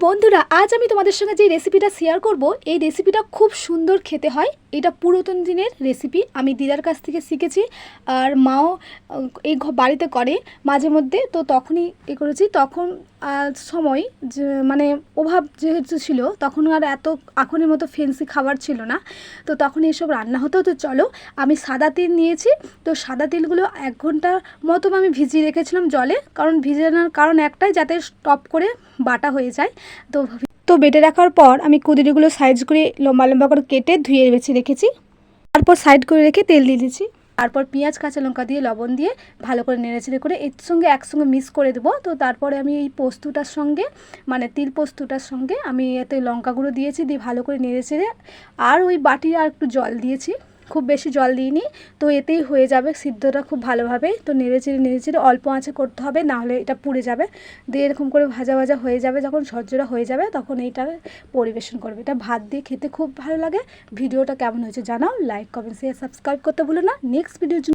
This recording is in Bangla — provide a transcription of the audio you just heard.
বন্ধুরা, আজ আমি তোমাদের সঙ্গে যে রেসিপিটা শেয়ার করব, এই রেসিপিটা খুব সুন্দর খেতে হয়। এটা পুরাতন দিনের রেসিপি, আমি দিদার কাছ থেকে শিখেছি। আর মাও এই বাড়িতে করে মাঝে মধ্যে, তো তখনই করেছি। তখন সময় যে মানে অভাব যেহেতু ছিল, তখন আর এত এখনের মতো ফ্যান্সি খাবার ছিল না, তো তখন এসব রান্না হতো। তো চলো, আমি সাদা তিল নিয়েছি। তো সাদা তিলগুলো 1 ঘন্টার মতো আমি ভিজিয়ে রেখেছিলাম জলে, কারণ ভিজানোর কারণ একটাই, যাতে স্টপ করে বাটা হয়ে যায়। তো বেটে রাখার পর আমি কুঁদরিগুলো সাইজ করে লম্বা লম্বা করে কেটে ধুয়ে বেছে রেখেছি। তারপর সাইড করে রেখে তেল দিয়ে দিয়েছি। তারপর পেঁয়াজ কাঁচা লঙ্কা দিয়ে লবণ দিয়ে ভালো করে নেড়েচেড়ে করে এর সঙ্গে একসঙ্গে মিক্স করে দেবো। তো তারপরে আমি এই পোস্তটার সঙ্গে, মানে তিল পোস্তটার সঙ্গে আমি এতে লঙ্কা গুঁড়ো দিয়েছি, দিয়ে ভালো করে নেড়েচেড়ে আর ওই বাটির আর একটু জল দিয়েছি, খুব বেশি জল দিইনি। তো এতেই হয়ে যাবে সিদ্ধটা খুব ভালোভাবে। তো নেড়েচেড়ে অল্প আঁচে করতে হবে, নাহলে এটা পুড়ে যাবে। দিয়ে এরকম করে ভাজা ভাজা হয়ে যাবে, যখন ঝরঝরা হয়ে যাবে তখন এইটা পরিবেশন করবে। এটা ভাত দিয়ে খেতে খুব ভালো লাগে। ভিডিওটা কেমন হয়েছে জানাও, লাইক কমেন্ট শেয়ার সাবস্ক্রাইব করতে ভুলো না। নেক্সট ভিডিওর জন্য